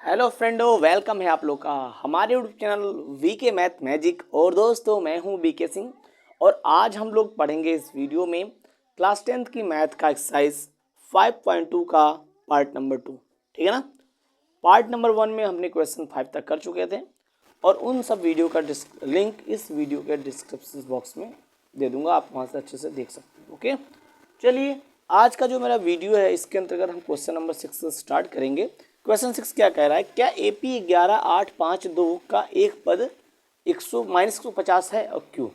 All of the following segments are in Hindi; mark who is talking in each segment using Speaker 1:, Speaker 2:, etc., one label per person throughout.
Speaker 1: हेलो फ्रेंडो, वेलकम है आप लोग का हमारे YouTube channel VK math magic. और दोस्तों, मैं हूं बीके सिंह और आज हम लोग पढ़ेंगे इस वीडियो में क्लास 10th की मैथ का एक्सरसाइज 5.2 का पार्ट नंबर 2। ठीक है ना। पार्ट नंबर 1 में हमने क्वेश्चन 5 तक कर चुके थे और उन सब वीडियो का लिंक इस वीडियो के डिस्क्रिप्शन बॉक्स में दे दूंगा, आप वहाँ से अच्छे से देख सकते हैं। ओके, चलिए आज का जो मेरा वीडियो है इसके अंतर्गत हम क्वेश्चन नंबर 6 से स्टार्ट करेंगे। क्वेश्चन 6 क्या कह रहा है, क्या AP 11852 का एक पद 150 है और क्यों।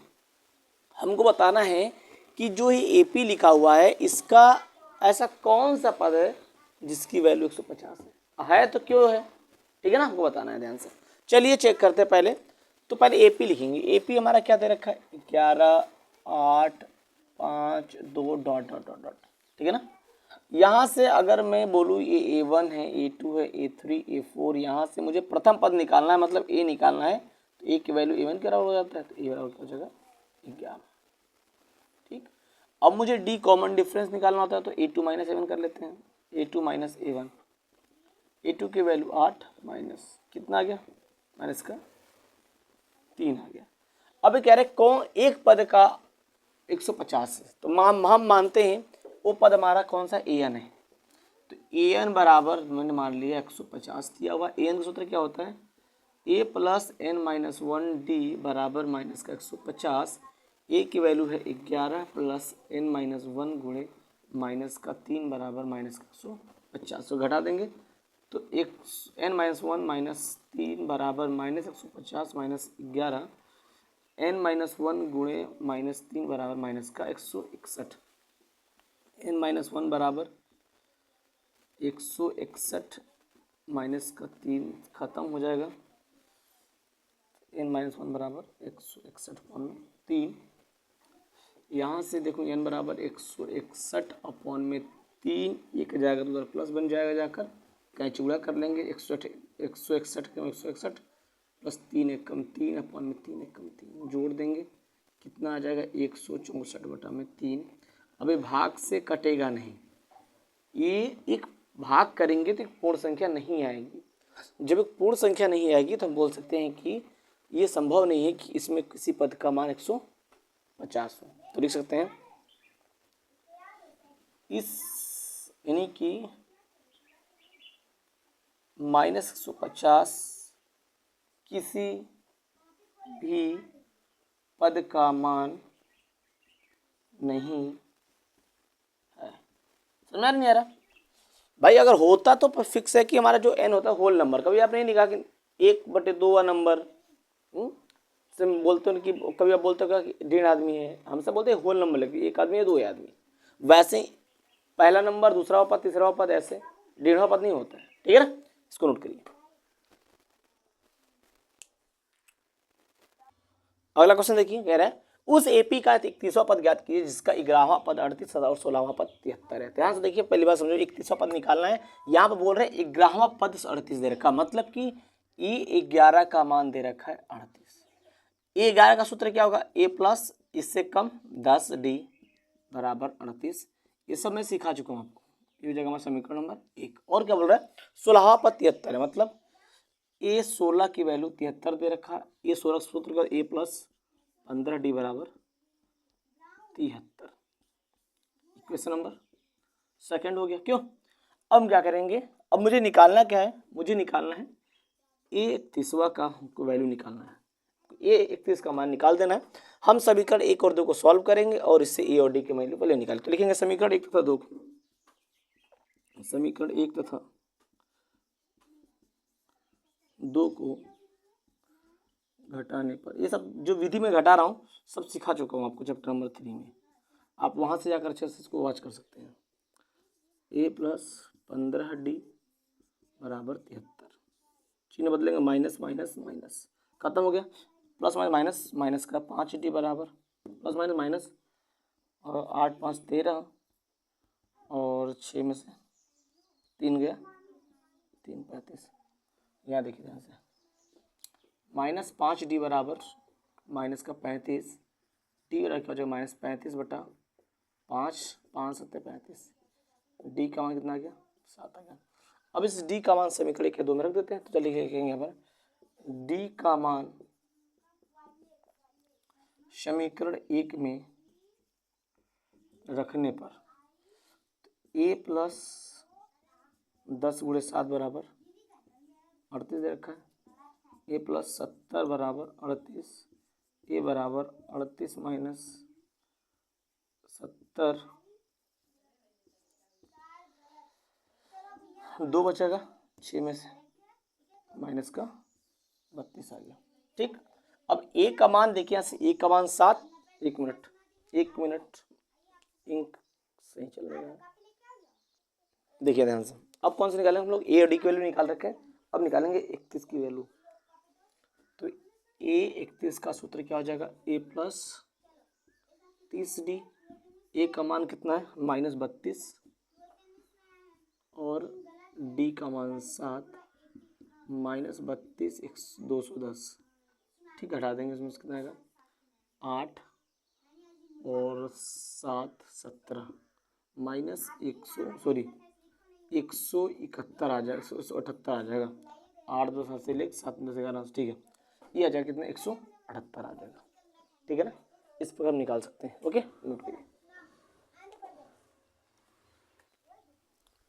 Speaker 1: हमको बताना है कि जो ये AP लिखा हुआ है इसका ऐसा कौन सा पद है जिसकी वैल्यू 150 है तो क्यों है। ठीक है ना, हमको बताना है ध्यान से। चलिए चेक करते हैं पहले। तो पहले AP लिखेंगे। AP हमारा क्या दे रखा है, 11 8 5 2 डॉट डॉट डॉट डॉट। ठीक है ना। यहाँ से अगर मैं बोलूँ ये A1 है, A2 है, A3, A4, यहाँ से मुझे प्रथम पद निकालना है, मतलब A निकालना है। तो A की वैल्यू A1 के बराबर हो जाता है, तो A बराबर क्या हो जाएगा 11। ठीक, अब मुझे D कॉमन डिफरेंस निकालना होता है, तो A2 माइनस A1 कर लेते हैं। A2 माइनस A1, A2 की वैल्यू 8 माइनस कितना आ गया, माइनस का 3 आ गया। अब कह रहे कौन एक पद का 150 है, तो हम मानते हैं वो पद हमारा कौन सा AN है। तो AN बराबर मैंने मान लिया 150 दिया हुआ। AN का सूत्र क्या होता है, A plus N minus 1D बराबर माइनस का 150। A की वैल्यू है 11 प्लस N माइनस 1 गुणे माइनस का 3 बराबर माइनस का 150। तो घटा देंगे तो एक N माइनस 1 माइनस 3 बराबर माइनस 150 माइनस 11 N माइनस 1 गुणे माइनस 3 बराबर माइनस का 161। N माइनस 1 बराबर 161 माइनस का 3 खत्म हो जाएगा। N माइनस 1 बराबर 161/3। यहाँ से देखो N बराबर 161/3, एक जाएगा तो उधर प्लस बन जाएगा, जाकर कहीं चूड़ा कर लेंगे। 161 कम 161 प्लस 3 एक कम 3/3 एक कम 3 जोड़ देंगे, कितना आ जाएगा 164/3। अभी भाग से कटेगा नहीं, ये एक भाग करेंगे तो एक पूर्ण संख्या नहीं आएगी। जब एक पूर्ण संख्या नहीं आएगी तो हम बोल सकते हैं कि ये संभव नहीं है कि इसमें किसी पद का मान 150 हो। तो लिख सकते हैं इस यानी कि माइनस 150 किसी भी पद का मान नहीं है। समझ में नहीं आ रहा भाई। अगर होता तो फिक्स है कि हमारा जो n होता है होल नंबर। कभी आप नहीं लिखा कि 1/2 नंबर से बोलते हो कि कभी आप बोलते हो कि ऋण आदमी है, हम सब बोलते हैं होल नंबर लिखिए, एक आदमी है दो आदमी। वैसे ही पहला नंबर दूसरा पद तीसरा पद ऐसे ऋण पद नहीं होता है। ठीक है ना, इसको नोट करिए। अगला क्वेश्चन देखिए, कह रहा है उस AP का 31वां पद ज्ञात कीजिए जिसका 11वां पद 38 और 16वां पद 73 है। ध्यान से देखिए, पहली बात समझो, 31वां पद निकालना है। यहाँ पर बोल रहे हैं 11वां पद 38 दे रखा, मतलब कि ये 11 का मान दे रखा है 38। ये 11 का सूत्र क्या होगा, A प्लस इससे कम 10D बराबर 38। ये सब मैं सिखा चुका हूँ आपको, ये जगह हमारा समीकरण नंबर 1। और क्या बोल रहा है, 16वां पद 73 है, मतलब A 16 की वैल्यू 73 दे रखा है। ये 16 सूत्र का A प्लस 15D बराबर 73। इक्वेशन नंबर सेकंड हो गया। क्यों, अब क्या करेंगे, अब मुझे निकालना क्या है, मुझे निकालना है A 31वां का हमको वैल्यू निकालना है। A 31 का मान निकाल देना है। हम समीकरण 1 और 2 को सॉल्व करेंगे और इससे A और D के वैल्यू पहले निकाल तो लिखेंगे समीकरण 1 तथा 2 को। समीकरण 1 तथा 2 को घटाने पर, ये सब जो विधि में घटा रहा हूँ सब सिखा चुका हूँ आपको चैप्टर नंबर 3 में। आप वहाँ से जाकर अच्छे से इसको वॉच कर सकते हैं। A प्लस 15D बराबर 73, चिन्ह बदलेंगे, माइनस माइनस माइनस खत्म हो गया। प्लस माइनस माइनस का 5D बराबर प्लस माइनस माइनस, और 8 5 13 और 6 में से 3 गया 3 35। यहाँ देखिए ध्यान से, माइनस 5D बराबर माइनस का 35, D बराबर क्या हो जाएगा माइनस 35/5, 5 7 35। D का मान कितना आ गया 7 आ गया। अब इस डी का मान समीकरण के 2 में रख देते हैं। तो चलिए लिखेंगे यहाँ पर डी का मान समीकरण 1 में रखने पर a प्लस 10 गुणे 7 बराबर 38 दे रखा है। a प्लस 70 बराबर 38, a बराबर 38 माइनस 70, 2 बचेगा 6 में से, माइनस का 32 आ गया। ठीक, अब a का मान देखिए, यहाँ से a का मान 7, 1 मिनट इंक सही चल रहा है। देखिए ध्यान से, अब कौन से निकालें हम लोग, a और d की वैल्यू निकाल रखे हैं, अब निकालेंगे 31 की वैल्यू। तो a 31 का सूत्र क्या हो जाएगा, a प्लस 30d, a का मान कितना है माइनस 32 और d का मान 7 माइनस 32 210। ठीक, हटा देंगे, इसमें कितना आएगा 8 और 7 17 माइनस 171 आ जाएगा, 178 आ जाएगा। 8 2 7 से लेकर 7 10 11, ठीक है, ये आ जाएगा कितना 178 आ जाएगा। ठीक है ना, इस पर हम निकाल सकते हैं। ओके, नोट करिए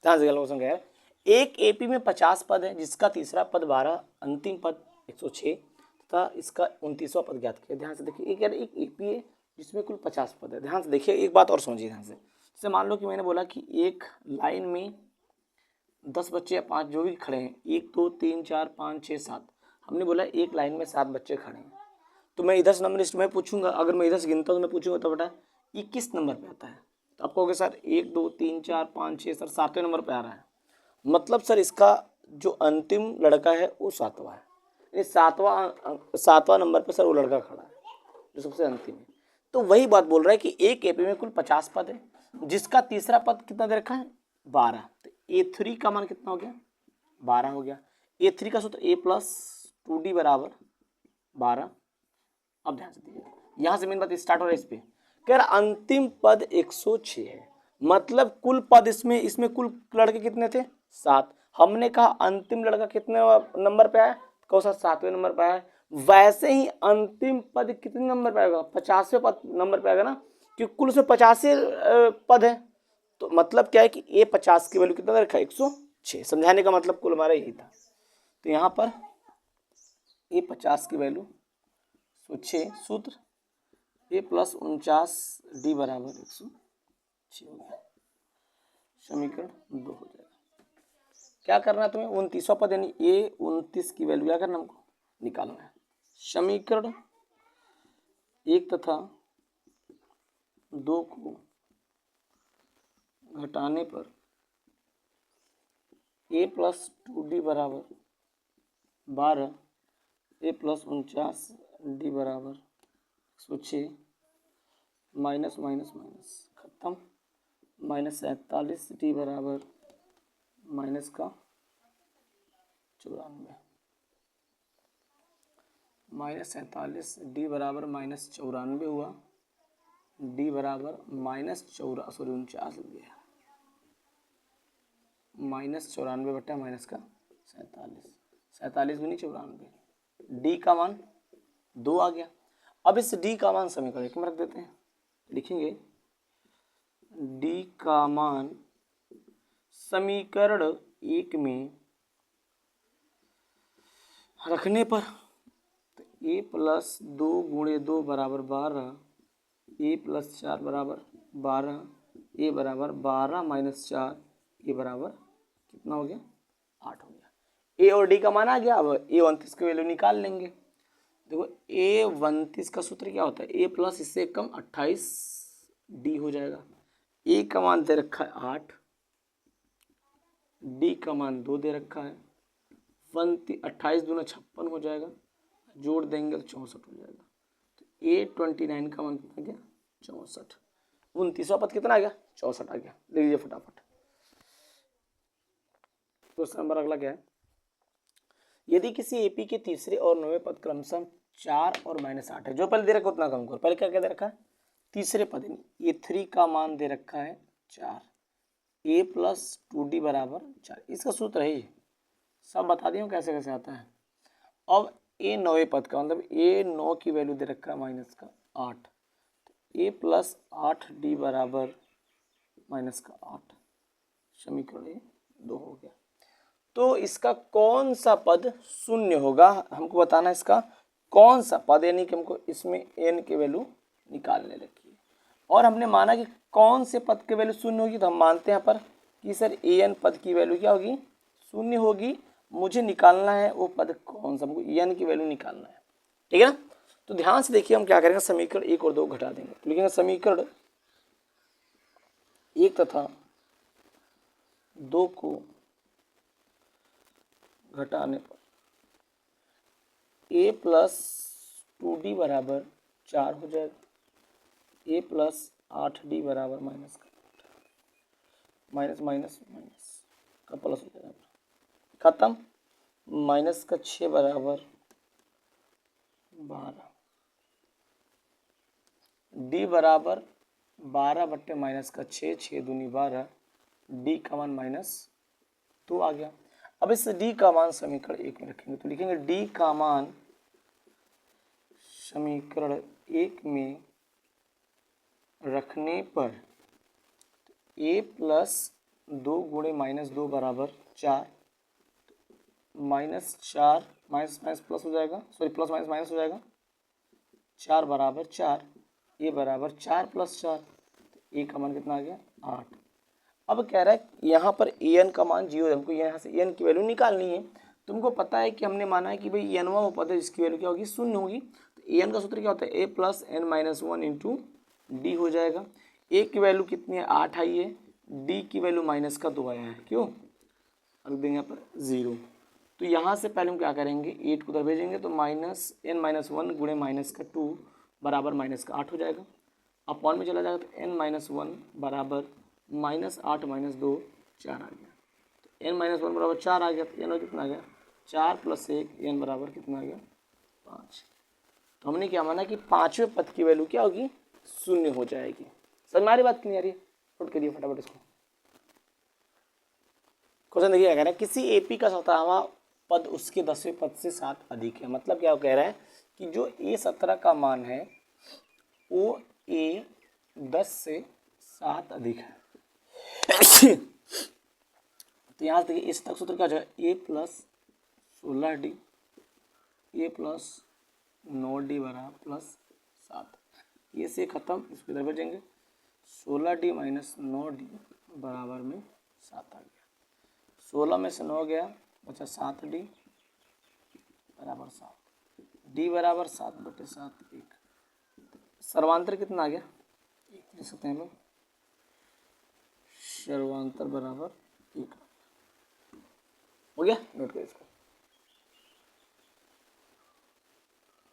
Speaker 1: ध्यान से। क्वेश्चन क्या है, एक एपी में 50 पद है जिसका तीसरा पद 12, अंतिम पद 106 तथा इसका 29वां पद ज्ञात किया। ध्यान से देखिए, एक एपी है जिसमें कुल 50 पद है। ध्यान से देखिए, एक बात और समझिए ध्यान से। जैसे मान लो कि मैंने बोला कि एक लाइन में 10 बच्चे या 5 जो भी खड़े हैं, 1 2 3 4 5 6 7, हमने बोला एक लाइन में 7 बच्चे खड़े हैं। तो मैं इधर से नंबर लिस्ट में पूछूंगा, अगर मैं इधर से गिनता हूँ तो मैं पूछूंगा तो बेटा ये किस नंबर पे आता है, तो आप कहोगे सर 1 2 3 4 5 6 सर 7वें नंबर पे आ रहा है। मतलब सर इसका जो अंतिम लड़का है वो 7वां है, यानी 7वां नंबर पे सर वो लड़का खड़ा है जो सबसे अंतिम है। तो वही बात बोल रहा है कि एक एपी में कुल 50 पद है जिसका तीसरा पद कितना दे रखा है 12। तो A3 का मान कितना हो गया 12 हो गया। A3 का सूत्र A प्लस 2D बराबर 12। अब ध्यान से देखिए, यहाँ से मेन बात स्टार्ट हो रहा है इस पे, कह रहा अंतिम पद 106 है, मतलब कुल पद इसमें कुल लड़के कितने थे 7। हमने कहा अंतिम लड़का कितने नंबर पे आया, कहो सर 7वें नंबर पे आया। वैसे ही अंतिम पद कितने नंबर पे आएगा 50वें पद नंबर पे आएगा ना, क्योंकि कुल से 50 पद है। तो मतलब क्या है कि A 50 की वैल्यू कितना रखा है 106। समझाने का मतलब कुल हमारा यही था। तो यहाँ पर A 50 की वैल्यू 106, सूत्र A प्लस 49D बराबर 106 हो गया, समीकरण 2 हो जाएगा। क्या करना है तुम्हें, 29वां पद यानी A 29 की वैल्यू क्या करना हमको निकालना है। समीकरण 1 तथा 2 को घटाने पर A प्लस 2D बराबर 12, A प्लस 49D बराबर 106, माइनस माइनस माइनस खत्म, माइनस 47D बराबर माइनस का 94, माइनस 47D बराबर माइनस 94 हुआ, D बराबर माइनस 49 लग गया, माइनस 94 बटा माइनस का 47 गुनी 94, D का मान 2 आ गया। अब इस D का मान समीकरण 1 में रख देते हैं, लिखेंगे D का मान समीकरण 1 में रखने पर तो A प्लस 2 गुणे 2 बराबर 12, A प्लस 4 बराबर 12, A बराबर 12 माइनस 4, A बराबर कितना हो गया 8 हो गया। A और D का मान आ गया। अब A 29 की वैल्यू निकाल लेंगे। देखो A 29 का सूत्र क्या होता है, A प्लस इससे कम 28D हो जाएगा। A का मान दे रखा है 8, D का मान 2 दे रखा है, 28 दूना 56 हो जाएगा, जोड़ देंगे तो 64 हो जाएगा। तो A29 का मान कितना गया 64। 29वां पद कितना आ गया 64 आ गया। ले लीजिए फटाफट। क्वेश्चन नंबर अगला क्या है, यदि किसी एपी के तीसरे और 9वें पद क्रमशः 4 और -8 है, जो पहले दे रखा उतना कम करो। पहले क्या क्या दे रखा है तीसरे पद A3 का मान दे रखा है 4, ए प्लस 2d बराबर 4। इसका सूत्र है ये, सब बता दिया हूँ कैसे कैसे आता है। अब ए 9वें पद का मतलब ए 9 की वैल्यू दे रखा है माइनस का 8, ए प्लस 8d बराबर माइनस का 8, समीकरण ये 2 हो गया। तो इसका कौन सा पद शून्य होगा हमको बताना है, इसका कौन सा पद, यानी कि हमको इसमें एन की वैल्यू निकालने रखी है। और हमने माना कि कौन से पद की वैल्यू शून्य होगी, तो हम मानते हैं यहाँ पर कि सर ए एन पद की वैल्यू क्या होगी, शून्य होगी। मुझे निकालना है वो पद कौन सा, हमको एन की वैल्यू निकालना है, ठीक है ना। तो ध्यान से देखिए हम क्या करेंगे, समीकरण 1 और 2 घटा देंगे। तो लिखेंगे समीकरण 1 तथा 2 को घटाने पर ए प्लस 2d बराबर 4 हो जाएगा, ए प्लस 8d बराबर माइनस का माइनस माइनस माइनस का प्लस हो जाएगा, खत्म। माइनस का 6 बराबर 12, डी बराबर 12 बट्टे माइनस का 6, 6 दूनी 12, डी का मान माइनस 2 आ गया। अब इस डी का मान समीकरण 1 में रखेंगे, तो लिखेंगे डी का मान समीकरण 1 में रखने पर ए प्लस 2 गुणे माइनस 2 बराबर 4, माइनस 4 माइनस माइनस प्लस हो जाएगा, सॉरी प्लस माइनस माइनस हो जाएगा, 4 बराबर 4, ए बराबर 4 प्लस 4, तो ए का मान कितना आ गया 8। अब कह रहा है यहाँ पर ए एन का मान 0 है, हमको यहाँ से एन की वैल्यू निकालनी है। तुमको पता है कि हमने माना है कि भाई एनवा वो पद है जिसकी वैल्यू क्या होगी, शून्य होगी। तो ए एन का सूत्र क्या होता है, A plus N minus 1 into D हो जाएगा। ए की वैल्यू कितनी है 8 आई है, डी की वैल्यू माइनस का 2 आया है, क्यों रख देंगे यहाँ पर 0। तो यहाँ से पहले हम क्या करेंगे 8 को उधर भेजेंगे, तो माइनस एन माइनस 1 गुणे माइनस का 2 बराबर माइनस का 8 हो जाएगा। अपॉन में चला जाएगा तो एन माइनस 1 बराबर माइनस 8 माइनस 2 4 आ गया। तो एन माइनस 1 बराबर 4 आ गया, तो एन कितना आ गया 4 प्लस 1, एन बराबर कितना आ गया 5। तो हमने क्या माना कि पाँचवें पद की वैल्यू क्या होगी, शून्य हो जाएगी। समझ में आ रही बात क्लियर है, नोट करिए फटाफट इसको। क्वेश्चन देखिए क्या कह रहा है, किसी एपी का 17वां पद उसके 10वें पद से 7 अधिक है। मतलब क्या कह रहा है कि जो ए 17 का मान है वो ए 10 से 7 अधिक है। तो यहाँ से देखिए इस तक सूत्र क्या हो जाएगा, ए प्लस 16d, ए प्लस 9d बराबर प्लस 7। ये से खत्म, इसको इधर भेजेंगे, 16d माइनस 9d बराबर में 7 आ गया। 16 में से 9 गया, बचा 7d बराबर 7, डी बराबर 7 बटे 7 1। सर्वांतर कितना आ गया 1 लिख सकते हैं लोग, सर्वांतर बराबर 1 हो गया। नोट करिए इसको।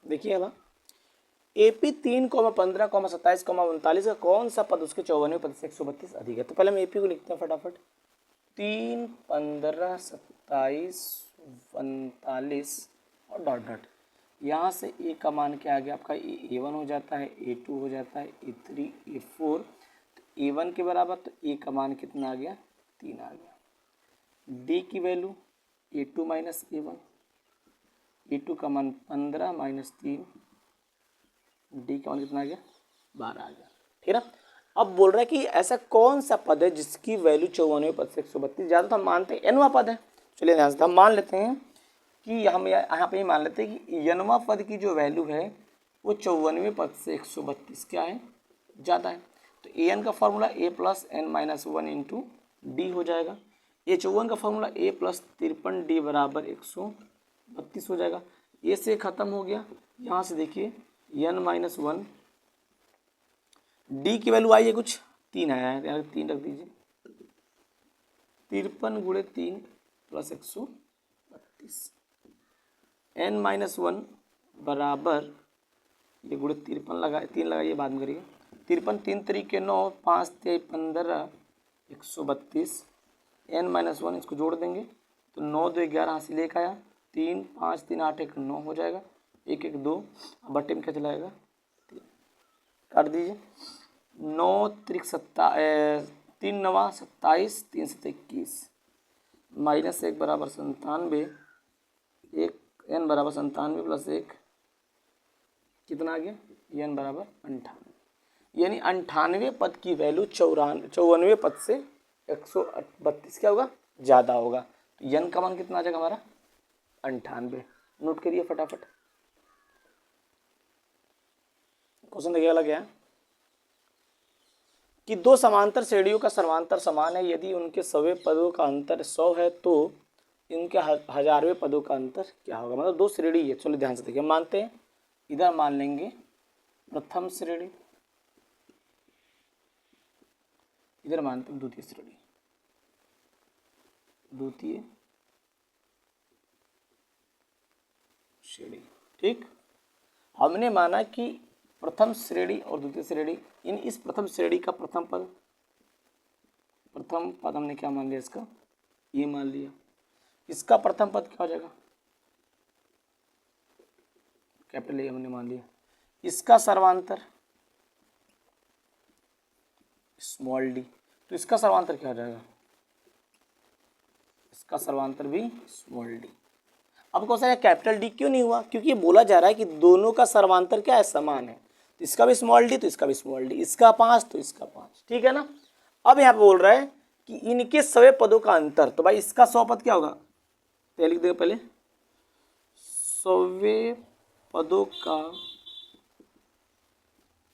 Speaker 1: देखिए अब एपी 3,15, 27, 39 का कौन सा पद उसके 54वें पद से 132 अधिक है। तो पहले हम एपी को लिखते हैं फटाफट, 3, 15, 27, 45 और डॉट डॉट। यहाँ से ए का मान क्या आ गया आपका, ए1 हो जाता है, ए2 हो जाता है, ए3, ए4। तो ए1 के बराबर, तो ए का मान कितना आ गया 3 आ गया। डी की value A2 minus A1, A2 का मान 15 माइनस 3, डी का मान कितना आ गया 12 आ गया, ठीक है ना। अब बोल रहा है कि ऐसा कौन सा पद है जिसकी वैल्यू 54वें पद से 132 ज़्यादा। तो हम मानते हैं एनवा पद है। चलिए ध्यान से हम मान लेते हैं कि हम यहाँ पे ही मान लेते हैं कि एनवा पद की जो वैल्यू है वो 54वें पद से 132 क्या है ज़्यादा है। तो ए एन का formula A plus N minus 1 into D हो जाएगा। ए 54 का फॉर्मूला ए प्लस 53 डी बराबर 132 हो जाएगा। ए से ख़त्म हो गया। यहाँ से देखिए एन माइनस 1, डी की वैल्यू आई है कुछ 3 आया है, यहाँ 3 रख दीजिए, 53 गुणे 3 प्लस 132, एन माइनस 1 बराबर ये गुणे 53 लगा 3 लगाइए बाद में करिए, 53 3 तरीके 9, 5 3 15, 132, एन माइनस 1 इसको जोड़ देंगे तो 9 2 11 हासिल लेकर आया, 3 5 3 8 1 9 हो जाएगा, 1 1 2 बट्टे में क्या चलाएगा 3 काट दीजिए, 9 3 7 3 नवा 27, 3 7 21, माइनस 1 बराबर 97, 1 n बराबर 97 प्लस 1 कितना आ गया, n बराबर 98, यानी 98 पद की वैल्यू 54 पद से 132 क्या होगा, ज़्यादा होगा। तो n का मान कितना आ जाएगा हमारा 98। नोट करिए फटाफट। क्वेश्चन देखिए वाला क्या है कि दो समांतर श्रेणियों का सर्वांतर समान है, यदि उनके सवे पदों का अंतर 100 है तो इनके हजारवें पदों का अंतर क्या होगा। मतलब दो श्रेणी है, चलो ध्यान से देखिए। मानते हैं इधर मान लेंगे प्रथम श्रेणी, इधर मानते हैं द्वितीय श्रेणी, द्वितीय श्रेणी। ठीक, हमने माना कि प्रथम श्रेणी और द्वितीय श्रेणी, इन इस प्रथम श्रेणी का प्रथम पद हमने क्या मान लिया, इसका ये मान लिया। इसका प्रथम पद क्या हो जाएगा, कैपिटल ए हमने मान लिया। इसका सर्वांतर स्मॉल डी, तो इसका सर्वांतर क्या हो जाएगा, इसका सर्वांतर भी स्मॉल डी। अब कौन सा कैपिटल डी क्यों नहीं हुआ, क्योंकि ये बोला जा रहा है कि दोनों का सर्वांतर क्या है, समान है। तो इसका भी स्मॉल डी तो इसका भी स्मॉल डी, इसका 5 तो इसका 5, ठीक है ना। अब यहाँ पे बोल रहा है कि इनके सवे पदों का अंतर, तो भाई इसका 100 पद क्या होगा, तो लिख देंगे पहले सवे पदों का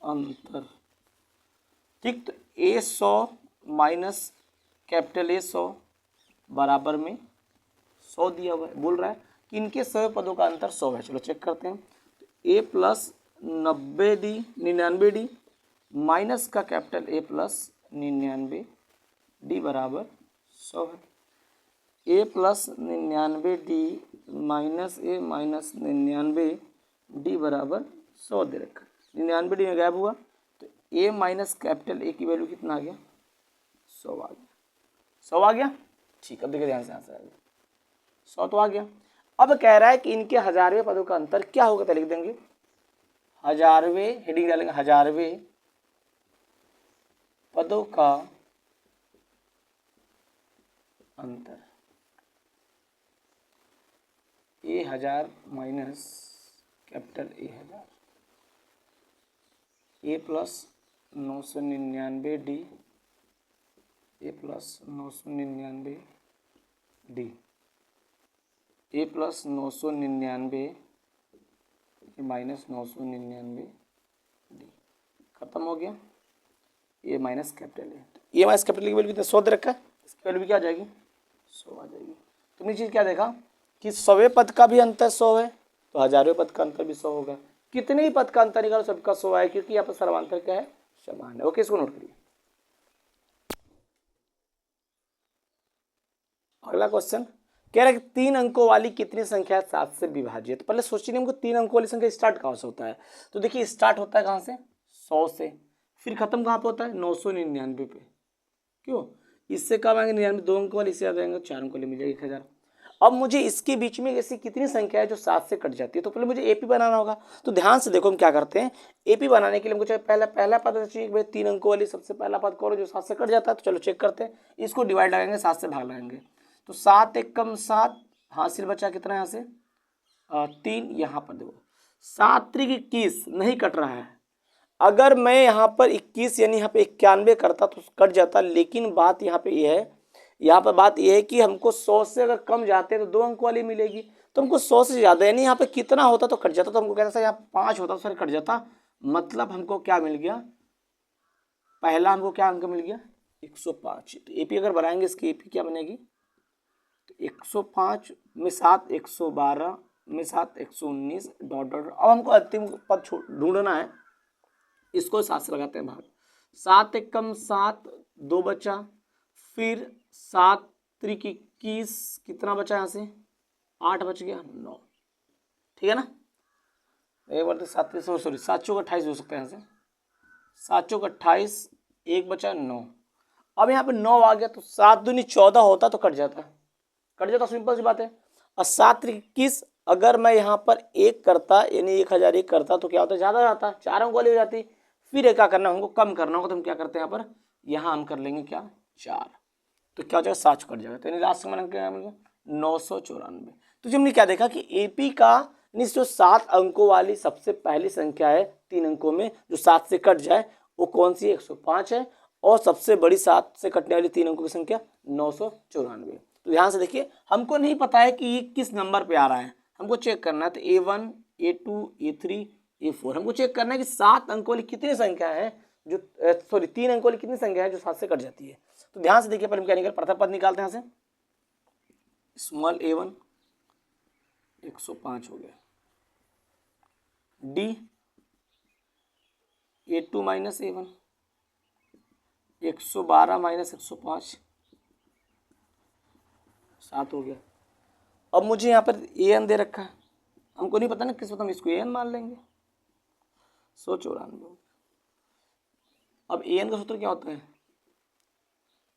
Speaker 1: अंतर। ठीक, तो ए 100 माइनस कैपिटल ए 100 बराबर में 100 दिया हुआ है। बोल रहा है कि इनके सवे पदों का अंतर 100 है। चलो चेक करते हैं। तो ए प्लस 90 डी 99 डी माइनस का कैपिटल ए प्लस 99 डी बराबर 100 है। A plus 99 D minus A minus 99 D बराबर 100 दे रखा। 99 डी में गायब हुआ तो ए माइनस कैपिटल ए की वैल्यू कितना आ गया, 100 आ गया। 100 आ गया, ठीक। अब देखिए ध्यान से आंसर आ गया, 100 तो आ गया। अब कह रहा है कि इनके हजारवें पदों का अंतर क्या होगा, तो लिख देंगे हजारवें, हेडिंग डालेंगे हजारवें पदों का अंतर। A 1000 minus capital A 1000, A plus 999 D, A plus 999 D, A plus 999 minus 999 D, खत्म हो गया। A minus capital A, A minus capital की वैल्यू कितना 100 दे रखा है, इसकी वैल्यू भी क्या आ जाएगी, 100 आ जाएगी। तुमने चीज़ क्या देखा कि सवे पद का भी अंतर 100 है, तो हजारवें पद का अंतर भी 100 होगा। कितने ही पद का अंतर निकालो सबका 100 है, क्योंकि यहाँ पर सर्वांतर क्या है, समान है। ओके, इसको नोट करिए। अगला क्वेश्चन कह रहा है कि 3 अंकों वाली कितनी संख्या 7 से विभाजित। तो पहले सोचिए हमको 3 अंकों वाली संख्या स्टार्ट कहाँ से होता है। तो देखिए स्टार्ट होता है कहाँ से, 100 से, फिर खत्म कहाँ पे होता है, 999 पे। क्यों, इससे कम आएंगे 99, 2 अंकों वाली इससे आ जाएंगे, 4 अंकों वाली मिल जाएगी 1000। अब मुझे इसके बीच में ऐसी कितनी संख्या है जो 7 से कट जाती है, तो पहले मुझे एपी बनाना होगा। तो ध्यान से देखो हम क्या करते हैं, एपी बनाने के लिए मुझे पहला पद चाहिए। भाई 3 अंकों वाली सबसे पहला पद करो जो 7 से कट जाता है। तो चलो चेक करते हैं, इसको डिवाइड लगाएंगे, 7 से भाग लगाएंगे। तो 7 एकम 7, हासिल बचा कितना यहाँ से 3, यहाँ पर देखो 7 त्रिक 21 नहीं कट रहा है। अगर मैं यहाँ पर 21 यानी यहाँ पे 91 करता तो कट जाता, लेकिन बात यहाँ पे ये है, यहाँ पर बात यह है कि हमको 100 से अगर कम जाते हैं तो 2 अंक वाली मिलेगी, तो हमको 100 से ज़्यादा यानी यहाँ पे कितना होता तो कट जाता। तो हमको कहता था यहाँ 5 होता तो सर कट जाता, मतलब हमको क्या मिल गया, पहला हमको क्या अंक मिल गया 105। तो एपी अगर बनाएंगे इसकी एपी क्या बनेगी, तो 105 में 7 112 में 7 119 डॉट डॉट। अब हमको अंतिम पद ढूंढना है, इसको 7 से लगाते हैं भाग। 7 एकम 7, 2 बचा, फिर 7 त्रिक 21 कितना बचा यहाँ से 8 बच गया 9, ठीक है ना। एक बार तो 7 सॉरी 7 चौक 28 हो सकता है यहाँ से, 7 चौक 28, 1 बचा 9। अब यहाँ पे 9 आ गया तो 7 दूनी 14 होता तो कट जाता, सिंपल सी बात है। और 7 त्रिक 21 अगर मैं यहाँ पर 1 करता यानी 1001 करता तो क्या होता, ज़्यादा जाता, 4 अंक वाली हो जाती। फिर क्या करना हमको, कम करना होगा, तो हम क्या करते हैं यहाँ पर यहाँ हम कर लेंगे क्या 4, तो क्या हो जाएगा 7 कट जाएगा, तो यानी लास्ट का मान क्या मिलेगा 994। तो जब हमने क्या देखा कि एपी का यानी जो 7 अंकों वाली सबसे पहली संख्या है 3 अंकों में जो 7 से कट जाए वो कौन सी 105 है, और सबसे बड़ी 7 से कटने वाली 3 अंकों की संख्या 994। तो ध्यान से देखिए, हमको नहीं पता है कि ये किस नंबर पे आ रहा है, हमको चेक करना है। तो A1 A2 A3 A4 हमको चेक करना है कि 7 अंकों वाली कितनी संख्या है जो 3 अंकों वाली कितनी संख्या है जो 7 से कट जाती है। तो ध्यान से देखिए, पहले हम क्या निकल प्रथम पद निकालते हैं यहाँ से। स्मॉल A1 105 हो गया, D A2 minus A1 112 minus 105 7 हो गया। अब मुझे यहाँ पर AN दे रखा है, हमको नहीं पता ना किस वक्त हम इसको AN मान लेंगे 194। अब AN का सूत्र क्या होता है,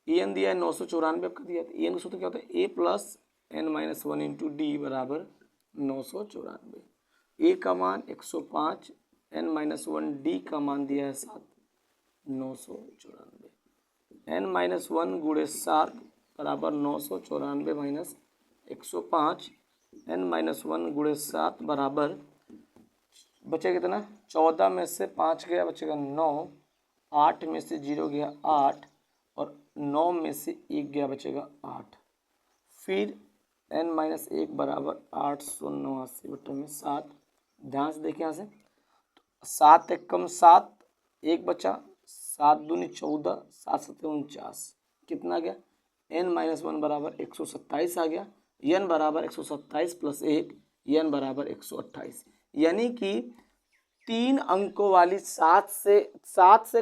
Speaker 1: AN दिया है 994 आपका दिया है, AN का सूत्र क्या होता है A plus N minus 1 into D बराबर 994। A का मान 105, N माइनस 1 D का मान दिया है 7 994। N माइनस 1 गुणे 7 बराबर 994 माइनस 105, N माइनस 1 गुणे 7 बराबर बचेगा कितना 14 में से 5 गया बचेगा 9, 8 में से 0 गया 8 और 9 में से 1 गया बचेगा 8। फिर n माइनस 1 बराबर 889 बटे में 7। ध्यान से देखिए यहाँ से 7 एक कम 7 1 बचा, 7 दूनी 14 7 सत्ते 49 कितना गया n माइनस 1 बराबर 127 आ गया। n बराबर 127 प्लस 1 n बराबर 128, यानी कि 3 अंकों वाली 7 से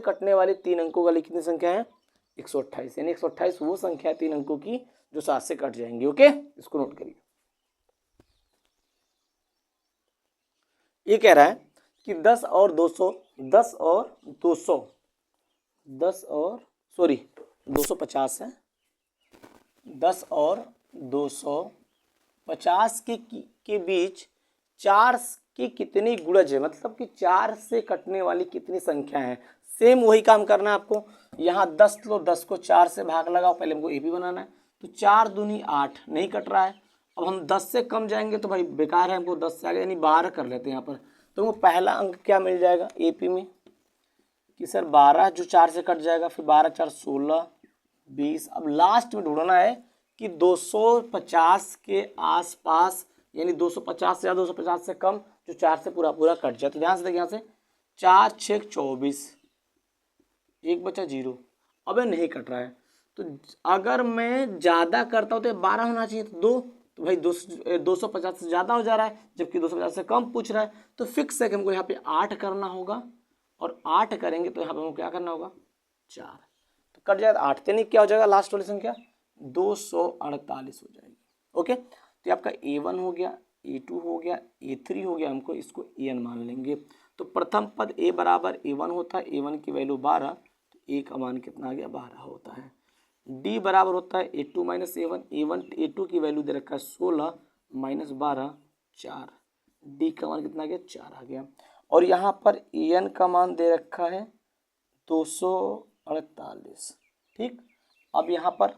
Speaker 1: कटने वाली 3 अंकों वाली कितनी संख्या है 128, यानी 128 वो संख्या है 3 अंकों की जो 7 से कट जाएंगी। ओके, इसको नोट करिए। ये कह रहा है कि 10 और 200 250 है, 10 और 250 के बीच 4 की कितनी गुणज है, मतलब कि 4 से कटने वाली कितनी संख्या है। सेम वही काम करना है आपको, यहाँ 10 लो, 10 को 4 से भाग लगाओ, पहले हमको ए भी बनाना है। तो 4 दूनी 8 नहीं कट रहा है, अब हम 10 से कम जाएंगे तो भाई बेकार है, हमको 10 से आगे यानी 12 कर लेते हैं यहाँ पर। तो वो पहला अंक क्या मिल जाएगा एपी में कि सर 12 जो 4 से कट जाएगा, फिर 12 4 16 20। अब लास्ट में ढूंढना है कि 250 के आसपास, यानी 250 से ज़्यादा 250 से कम जो 4 से पूरा कट जाए। तो ध्यान से देखिए यहाँ से 4 6 24 1 बचा 0, अब नहीं कट रहा है। तो अगर मैं ज़्यादा करता हूँ तो 12 होना चाहिए, तो 2, तो भाई 250 से ज़्यादा हो जा रहा है जबकि 250 से कम पूछ रहा है। तो फिक्स है कि हमको यहाँ पे 8 करना होगा, और 8 करेंगे तो यहाँ पे हमको क्या करना होगा 4, तो कट जाएगा 8 यानी क्या हो जाएगा लास्ट वाली संख्या 248 हो जाएगी। ओके, तो आपका A1 हो गया, A2 हो गया, A3 हो गया, हमको इसको AN मान लेंगे। तो प्रथम पद A बराबर A1 होता है, A1 की वैल्यू 12, तो A का मान कितना आ गया 12 होता है। D बराबर होता है A2 माइनस A1, A2 की वैल्यू दे रखा है 16 माइनस 12 4, D का मान कितना आ गया 4 आ गया। और यहाँ पर AN का मान दे रखा है 248। ठीक, अब यहाँ पर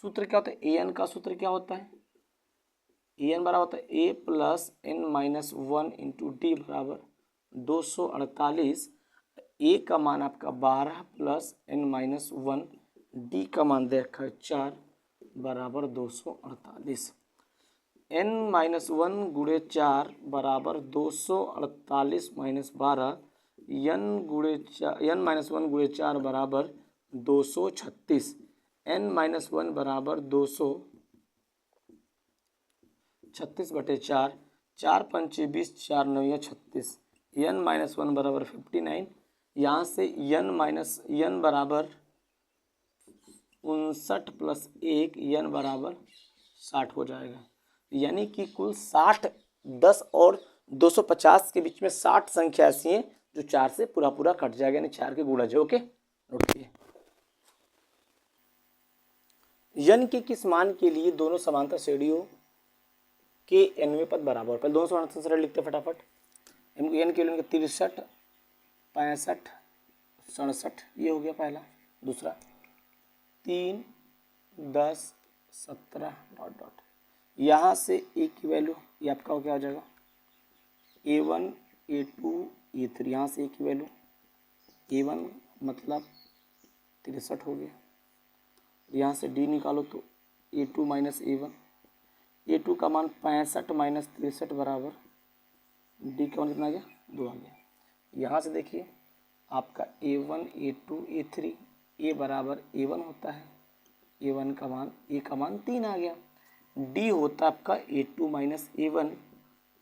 Speaker 1: सूत्र क्या होता है, AN का सूत्र क्या होता है, AN बराबर होता है A plus N minus 1 into D बराबर 248। A का मान आपका 12 प्लस N माइनस 1, D का मान दे रखा है 4 बराबर 248। N माइनस 1 गुणे 4 बराबर 248 माइनस 12, N माइनस 1 गुणे 4 बराबर 236, N माइनस 1 बराबर 236 बटे 4, 4 पंचे 20 4 9 36, N माइनस 1 बराबर 59। यहाँ से N बराबर 59 प्लस 1 N बराबर 60 हो जाएगा, यानी कि कुल 60, 10 और 250 के बीच में 60 संख्या ऐसी हैं जो 4 से पूरा कट जाएगा, यानी 4 के गुणज है। ओके, नोट कीजिए। n के किस मान के लिए दोनों समांतर श्रेणियों के nवें पद बराबर, पहले दोनों समांतर श्रेणी लिखते फटाफट। n के लिए 63 65 67, ये हो गया पहला। दूसरा 3, 10, 17 डॉट डॉट। यहाँ से ए की वैल्यू ये आपका क्या हो जाएगा A1, A2, A3। यहाँ से ए की वैल्यू A1 मतलब 63 हो गया। यहाँ से D निकालो तो A2 माइनस A1, A2 का मान 65 माइनस 63 बराबर D का मान कितना आ गया 2 आ गया। यहाँ से देखिए आपका A1, A2, A3, A बराबर A1 होता है, A1 का मान A का मान 3 आ गया। D होता है आपका A2 माइनस A1,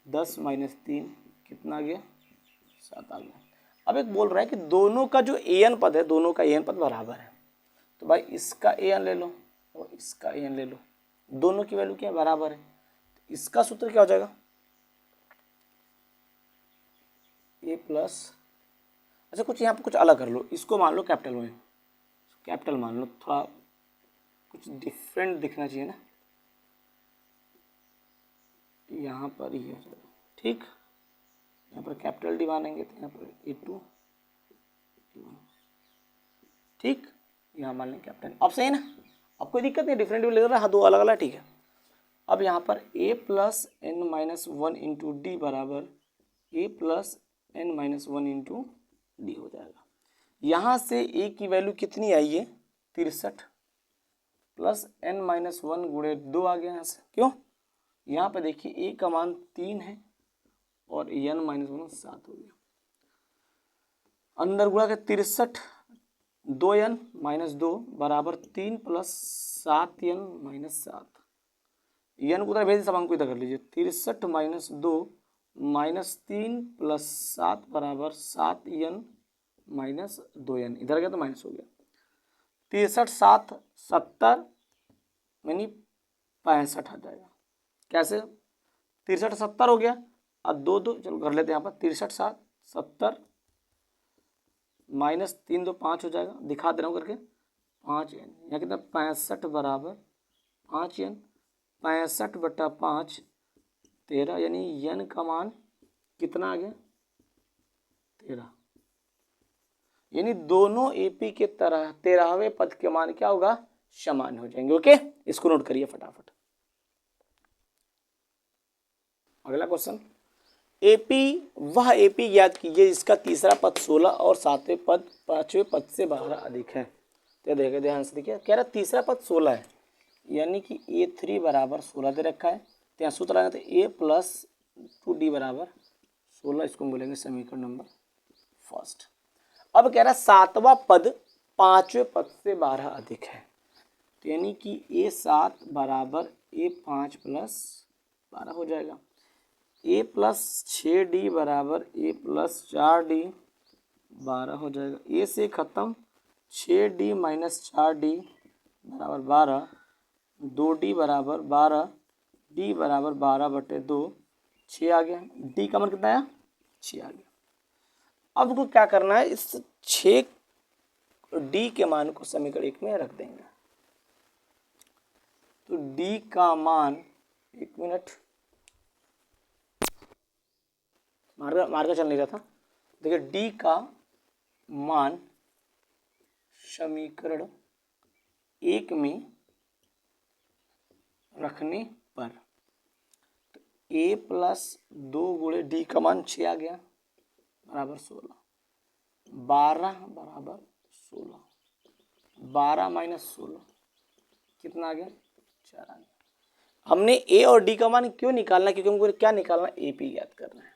Speaker 1: 10 माइनस 3 कितना आ गया 7 आ गया। अब एक बोल रहा है कि दोनों का जो an पद है, दोनों का an पद बराबर है, तो भाई इसका an ले लो और इसका an ले लो, दोनों की वैल्यू क्या है बराबर है। तो इसका सूत्र क्या हो जाएगा a प्लस, अच्छा कुछ यहाँ पर कुछ अलग कर लो, इसको मान लो कैपिटल में, कैपिटल मान लो, थोड़ा कुछ डिफरेंट दिखना चाहिए ना, यहाँ पर ही हो जाएगा ठीक। यहाँ पर कैपिटल डी मानेंगे तो यहाँ पर A2 ठीक, यहाँ मान लेंगे कैपिटल। अब सही ना, अब कोई दिक्कत नहीं, डिफरेंट भी ले रहा है, हाँ दो अलग अलग ठीक है। अब यहाँ पर a plus n minus 1 into D बराबर a plus n minus 1 into D हो जाएगा। यहाँ से a की वैल्यू कितनी आई है 63 प्लस n माइनस 1 गुणे 2 आ गया यहाँ से, क्यों यहाँ पे देखिए a का मान 3 है और n माइनस 1 7 हो गया। अंदर गुणा के 63, 2n माइनस 2 बराबर 3 प्लस 7n माइनस 7, n को उधर भेज सब अंक को इधर कर लीजिए, 63 माइनस 2 माइनस 3 प्लस 7 बराबर 7n माइनस 2n, इधर गया तो माइनस हो गया। 63 7 70 यानी 65 आ जाएगा। कैसे 63 70 हो गया, अब दो दो चलो कर लेते हैं यहाँ पर 63 7 70 माइनस 3 2 5 हो जाएगा, दिखा दे रहा हूँ करके 5n, यहाँ कितना 65 बराबर 5n, 65 बटा 5 13, यानी n का मान कितना आ गया 13, यानी दोनों एपी के तरह 13वें पद के मान क्या होगा समान हो जाएंगे। ओके, इसको नोट करिए फटाफट। अगला क्वेश्चन, एपी वह एपी याद कीजिए जिसका तीसरा पद 16 और सातवें पद पांचवें पद से 12 अधिक है। तो देखिए ध्यान से देखिए, कह रहा तीसरा पद 16 है, यानी कि A3 बराबर 16 दे रखा है, तो यहाँ सूत्र आएगा तो A प्लस 2D बराबर 16, इसको बोलेंगे समीकरण नंबर फर्स्ट। अब कह रहा सातवां पद पांचवें पद से 12 अधिक है, तो यानी कि A7 बराबर A5 प्लस 12 हो जाएगा। a प्लस 6d बराबर a प्लस 4d 12 हो जाएगा। a से ख़त्म 6d माइनस 4d बराबर 12, 2d बराबर 12, d बराबर 12 बटे 2, 6 आ गया। d का मान कितना आया 6 आ गया। अब को क्या करना है, इस 6d के मान को समीकरण 1 में रख देंगे। तो d का मान, एक मिनट मार्ग चल नहीं रहा था, देखिए d का मान समीकरण 1 में रखने पर तो a प्लस 2 गुणे डी का मान 6 आ गया बराबर 16, 12 बराबर 16, 12 माइनस 16 कितना आ गया 4 आ गया। हमने a और d का मान क्यों निकालना है, क्योंकि हमको क्या निकालना है ap याद करना है।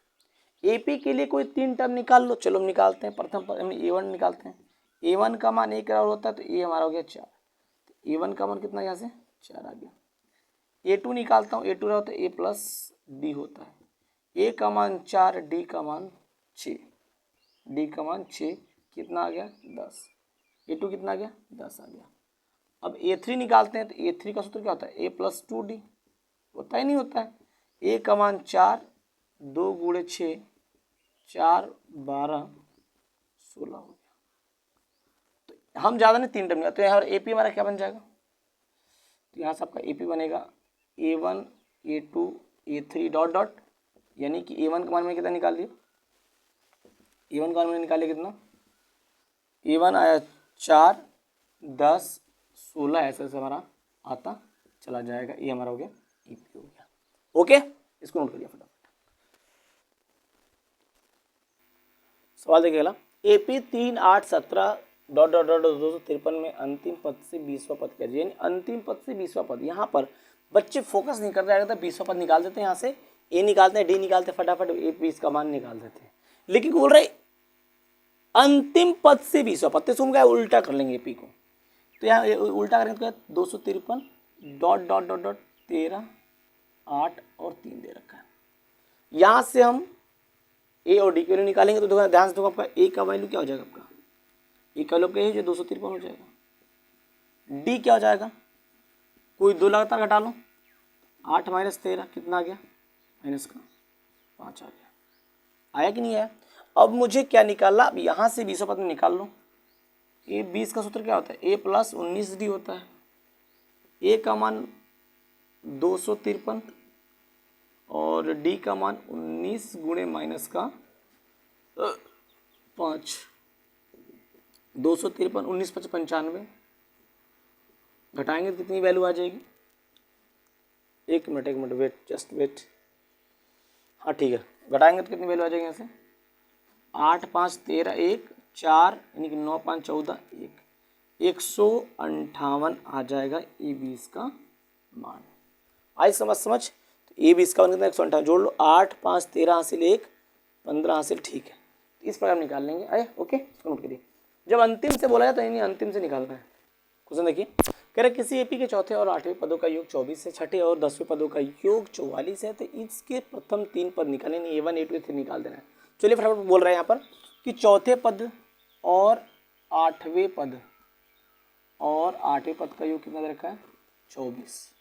Speaker 1: AP के लिए कोई 3 टर्म निकाल लो, चलो हम निकालते हैं। प्रथम पर हम A1 निकालते हैं, A1 का मान 1 होता है तो A हमारा हो गया 4, तो A1 का मान कितना यहाँ से 4 आ गया। A2 निकालता हूँ, A2 रहा तो A प्लस डी होता है, A का मान 4, D का मान 6, D का मान 6 कितना आ गया 10, A2 कितना आ गया 10 आ गया। अब A3 निकालते हैं तो A3 का सूत्र क्या होता है A प्लस 2D, होता ही नहीं होता है। A का मान 4, 2 गुणे 6 4 12 16 हो गया। तो हम ज़्यादा नहीं 3 टर्म, तो यहाँ AP हमारा क्या बन जाएगा, तो यहाँ से आपका AP बनेगा A1 A2 A3 dot dot, यानी कि A1 का मान मैंने कितना निकाल लिया, A1 का मान मैंने निकाल लिया कितना, A1 आया 4 10 16 ऐसे ऐसे हमारा आता चला जाएगा। ये हमारा हो गया ई पी हो गया। ओके, इसको नोट करिए फटाफट। सवाल देखिए अगला, एपी 3 8 17 डॉट डॉट डॉट 253 में अंतिम पद से 20वां पद क्या, यानी अंतिम पद से 20वां पद। यहाँ पर बच्चे फोकस नहीं कर रहे हैं, 20वां पद निकाल देते हैं, यहाँ से ए निकालते हैं, डी निकालते हैं, फटाफट ए पी इसका मान निकाल देते हैं, लेकिन बोल रहे अंतिम पद से 20वां पद, तो क्या उल्टा कर लेंगे पी को, तो यहाँ उल्टा करेंगे तो 253 डॉट डॉट डॉट डॉट 13 8 और 3 दे रखा है। यहाँ से हम ए और डी के वैल्यू निकालेंगे, तो देखो ध्यान से, देखो आपका ए का वैल्यू क्या हो जाएगा, आपका ए का वैल्यू क्या है जो 253 हो जाएगा। डी क्या हो जाएगा, कोई दो लगातार घटा लो, 8 माइनस 13 कितना आ गया, माइनस का 5 आ गया। आया कि नहीं आया। अब मुझे क्या निकालना, अब यहाँ से 20वां पद में निकाल लो। ए 20 का सूत्र क्या होता है, ए प्लस 19 डी होता है। ए का मान 253 और डी का मान 19 गुणे माइनस का 5, 253 19 5 95, घटाएंगे तो कितनी वैल्यू आ जाएगी, एक मिनट वेट, जस्ट वेट, हाँ ठीक है, घटाएंगे तो कितनी वैल्यू आ जाएगी यहाँ से, 8 5 13 1 4 यानी कि 9 5 14 1, 158 आ जाएगा ए 20 का मान। आई समझ, तो ए 20 का मान कितना 158, जोड़ लो, 8 5 13 हासिल 1 15 हासिल, ठीक है, इस प्रकार निकाल लेंगे। आए ओके, इसको नोट करिए। जब अंतिम से बोला जाता है यानी अंतिम से निकालना है। क्वेश्चन देखिए, कह रहे किसी एपी के चौथे और 8वें पदों का योग 24 है, छठे और 10वें पदों का योग 44 है, तो इसके प्रथम 3 पद निकालें, A1 A2 A3 निकाल देना है। चलिए फटाफट बोल रहे हैं यहाँ पर कि चौथे पद और 8वें पद का योग कितना दे रखा है, 24।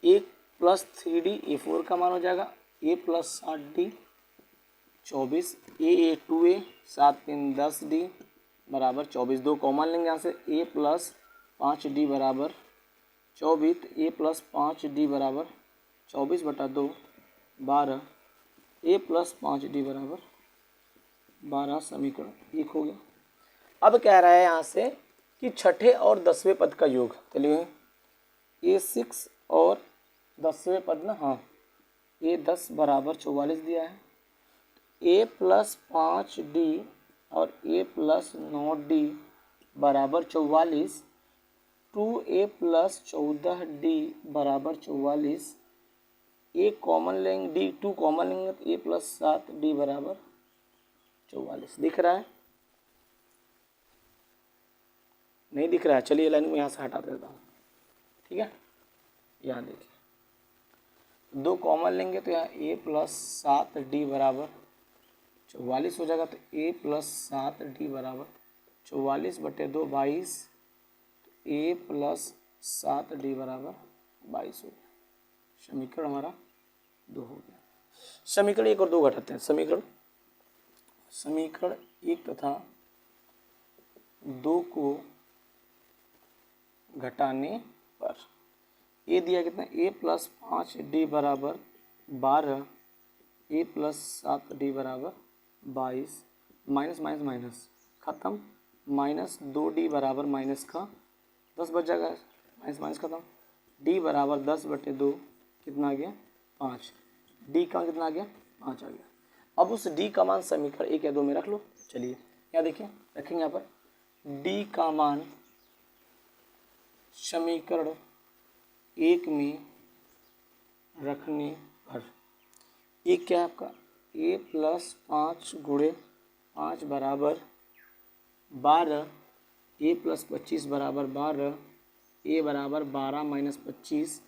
Speaker 1: 1 प्लस 3D A4 का मान हो जाएगा, A plus 8D 24, A 2A 7 3 10D बराबर 24, 2 कॉमन लेंगे यहाँ से, A प्लस 5D बराबर 24, A प्लस 5D बराबर 24 बटा 2 12, A प्लस 5D बराबर 12, समीकरण 1 हो गया। अब कह रहा है यहाँ से कि छठे और 10वें पद का योग, चलिए A6 और 10वें पद ना, हाँ A10 बराबर 44 दिया है, A प्लस 5D और A प्लस 9D बराबर 44, 2A प्लस 14D बराबर 44, A कॉमन लेंगे, D 2 कॉमन लेंगे तो A प्लस 7D बराबर 44। दिख रहा है, नहीं दिख रहा है, चलिए लाइन को यहाँ से हटा देता हूँ, ठीक है। यहाँ देखिए 2 कॉमन लेंगे तो यहाँ A प्लस 7D बराबर 44 हो जाएगा, तो A प्लस 7D बराबर 44 बटे 2 22, A प्लस 7D बराबर 22 हो गया। समीकरण हमारा 2 हो गया। समीकरण 1 और 2 घटाते हैं, समीकरण 1 तथा 2 को घटाने पर A दिया कितना, A प्लस 5D बराबर 12, A प्लस 7D बराबर 22, माइनस माइनस माइनस खत्म, माइनस 2D बराबर माइनस का 10 बच जाएगा, माइनस माइनस खत्म, D बराबर 10 बटे 2 कितना आ गया 5, D का कितना आ गया 5 आ गया। अब उस D का मान समीकरण 1 या 2 में रख लो। चलिए यहाँ देखिए, रखेंगे यहाँ पर D का मान समीकरण 1 में रखने पर एक क्या है आपका, A प्लस 5 गुणे 5 बराबर 12, A प्लस 25 बराबर 12, A बराबर 12 माइनस 25,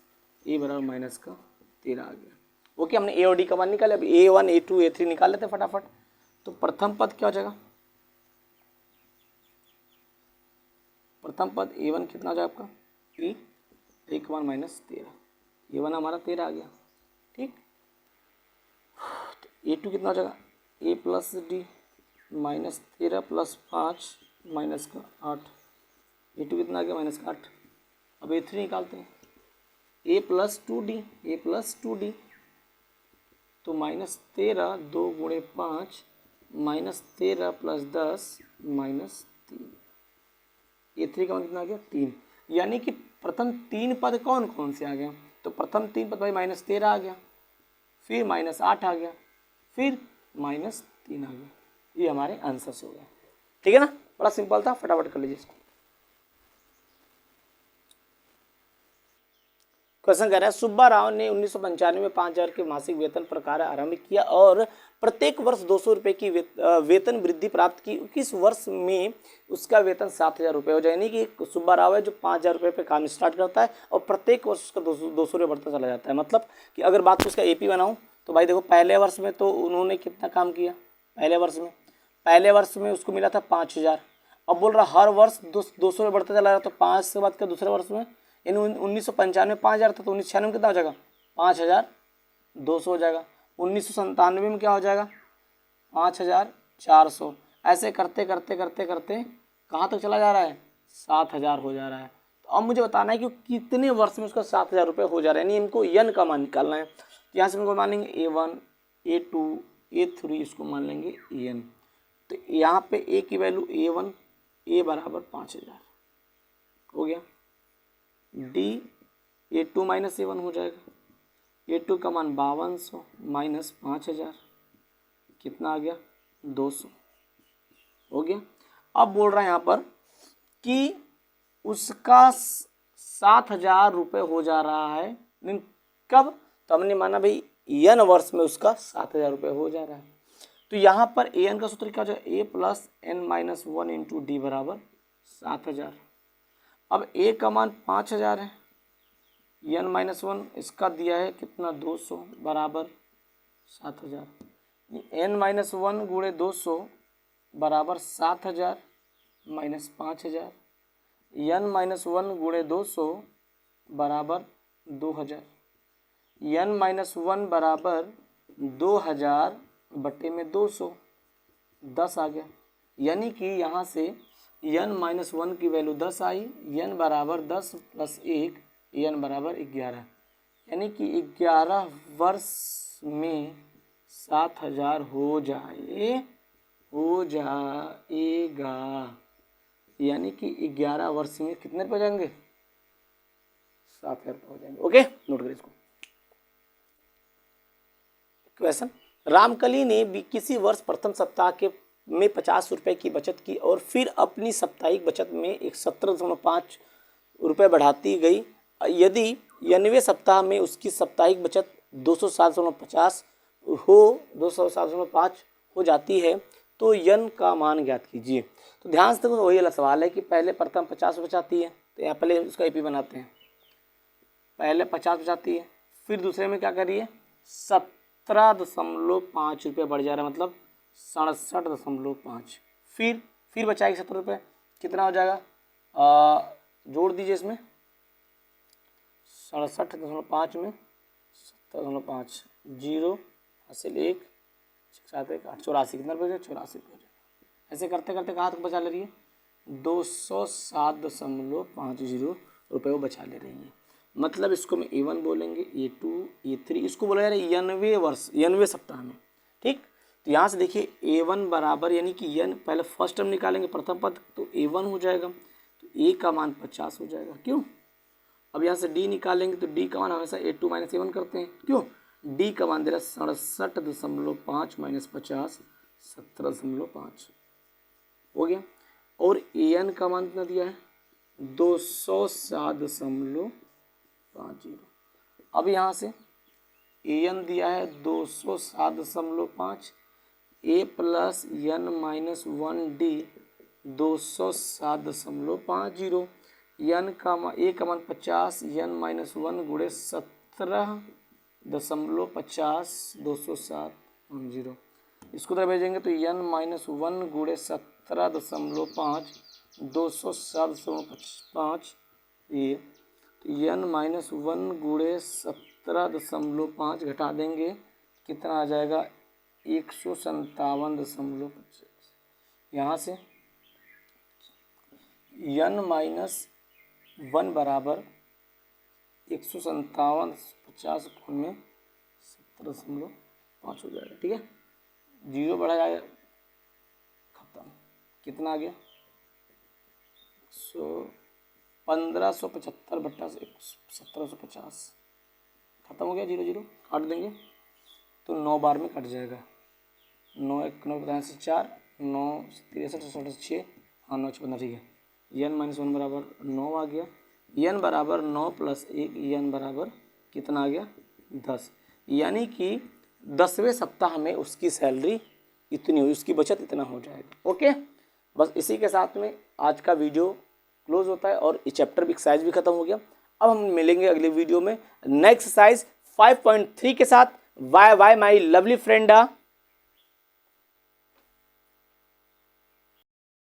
Speaker 1: A बराबर माइनस का 13 आ गया। ओके, हमने A और D का मान निकाले। अब A1 A2 A3 निकाल लेते हैं फटाफट। तो प्रथम पद क्या हो जाएगा, प्रथम पद A1 कितना हो जाएगा आपका, A का मान माइनस 13, A1 हमारा 13 आ गया, ठीक। तो A2 कितना हो जाएगा, A plus D minus 13 plus 5 minus का 8, A2 कितना आ गया माइनस का 8। अब A3 निकालते हैं, A प्लस 2D, तो माइनस 13 2 गुणे 5 माइनस 13 प्लस 10 माइनस 3, A3 का मान कितना आ गया 3। यानी कि प्रथम 3 पद कौन कौन से आ गए? तो प्रथम 3 पद भाई -13 आ गया, फिर -8 आ गया, फिर -3 आ गया। ये हमारे आंसर्स हो गए। ठीक है ना, बड़ा सिंपल था, फटाफट कर लीजिए इसको। क्वेश्चन कह रहा है सुब्बा राव ने 1995 में 5,000 के मासिक वेतन पर कार्य आरंभ किया और प्रत्येक वर्ष 200 रुपये की वेतन वृद्धि प्राप्त की। किस वर्ष में उसका वेतन 7,000 रुपये हो जाए? यानी कि सुब्बा राव है जो 5,000 रुपये पे काम स्टार्ट करता है और प्रत्येक वर्ष उसका 200 रुपये बढ़ता चला जाता है। मतलब कि अगर बात को उसका AP बनाऊँ तो भाई देखो, पहले वर्ष में तो उन्होंने कितना काम किया? पहले वर्ष में उसको मिला था 5,000। अब बोल रहा हर वर्ष 200 रुपये बढ़ता चला रहा, तो 5 के बाद का दूसरे वर्ष में, यानी 1995 5,000 था, तो 1996 में कितना हो जाएगा? 5,200 हो जाएगा। 1997 में क्या हो जाएगा? 5,400। ऐसे करते करते करते करते कहाँ तक चला जा रहा है? 7,000 हो जा रहा है। तो अब मुझे बताना है कि कितने वर्ष में उसका 7,000 रुपये हो जा रहा है, यानी इनको यन का मान निकालना है। यहाँ से इनको मान लेंगे A1, A2, A3, इसको मान लेंगे एन। तो यहाँ पे A की वैल्यू A1, A बराबर 5,000 हो गया। D A2 माइनस A1 हो जाएगा। A2 का मान 5200 माइनस 5,000 कितना आ गया? 200 हो गया। अब बोल रहा है यहाँ पर कि उसका 7,000 रुपये हो जा रहा है, लेकिन कब? तो हमने माना भाई n वर्ष में उसका 7,000 रुपये हो जा रहा है। तो यहाँ पर an का सूत्र क्या हो जाएगा? A plus n minus 1 into D बराबर 7,000। अब a का मान 5,000 है, n माइनस 1 इसका दिया है कितना? 200 बराबर 7,000। n माइनस 1 गुणे 200 बराबर 7,000 माइनस 5,000। n माइनस 1 गुणे 200 बराबर 2,000। n माइनस 1 बराबर 2,000 बटे में 200, 10 आ गया। यानी कि यहाँ से n माइनस 1 की वैल्यू 10 आई। n बराबर 10 प्लस 1, n बराबर 11। यानी कि 11 वर्ष में 7,000 हो जाएगा। यानी कि 11 वर्ष में कितने रुपये हो जाएंगे? 7,000 हो जाएंगे। ओके, नोट करिए इसको। क्वेश्चन, रामकली ने भी किसी वर्ष प्रथम सप्ताह के में 50 रुपये की बचत की और फिर अपनी साप्ताहिक बचत में एक 17.5 रुपये बढ़ाती गई। यदि 90वें सप्ताह में उसकी साप्ताहिक बचत 207.50 207.5 हो जाती है तो यन का मान ज्ञात कीजिए। तो ध्यान से देखो, वही वाला सवाल है कि पहले प्रथम 50 बचाती है, तो यहाँ पहले उसका AP बनाते हैं। पहले 50 बचाती है, फिर दूसरे में क्या करिए? 17.5 रुपये बढ़ जा रहा है, मतलब 67.5। फिर बचाएगी 70 रुपये, कितना हो जाएगा? जोड़ दीजिए इसमें, 67.5 में 70.5, 0 हासिल 1 7 1 8 84, कितना रुपये? 84 रुपये। ऐसे करते करते कहाँ तक बचा ले रही है? 207.50 रुपये वो बचा ले रही है। मतलब इसको में A1 बोलेंगे, A2, A3, इसको बोला जा रहा है 90वें वर्ष, 90वें सप्ताह में। ठीक, तो यहाँ से देखिए A1 बराबर, यानी कि n पहले फर्स्ट टर्म निकालेंगे प्रथम पद, तो A1 हो जाएगा, तो A का मान 50 हो जाएगा। क्यों? अब यहाँ से D निकालेंगे तो D का मान हमेशा A2 माइनस A1 करते हैं। क्यों? D का मान दे रहा है 67.5 माइनस 50, 17.5 हो गया। और AN का मान कितना दिया है? 207.50। अब यहाँ से AN दिया है 207.5, A plus n minus 1D 207.50। n का A का मान 50, n माइनस 1 गुणे 17.50 207.50। इसको तरह भेजेंगे तो n माइनस 1 गुणे 17.5 207.5, ये n माइनस 1 गुणे 17.5 घटा देंगे, कितना आ जाएगा? 157.50। यहाँ से n माइनस 1 बराबर 157.50 में 17.5 हो जाएगा। ठीक है, 0 बढ़ा जाएगा, खत्म। कितना आ गया? 1575 बट्टा 1750 खत्म हो गया, 0 0 काट देंगे तो 9 बार में कट जाएगा। 9 1 9 15 से 4 9 63 67 6 हाँ 9 15 ठीक है। n माइनस 1 बराबर 9 आ गया। n बराबर 9 प्लस 1 n बराबर कितना आ गया 10, यानी कि 10वें सप्ताह में उसकी सैलरी इतनी हुई, उसकी बचत इतना हो जाएगा। ओके, बस इसी के साथ में आज का वीडियो क्लोज होता है और इस चैप्टर भी एक्सरसाइज भी खत्म हो गया। अब हम मिलेंगे अगले वीडियो में नेक्स्ट एक्सरसाइज 5.3 के साथ। Bye bye my lovely friend.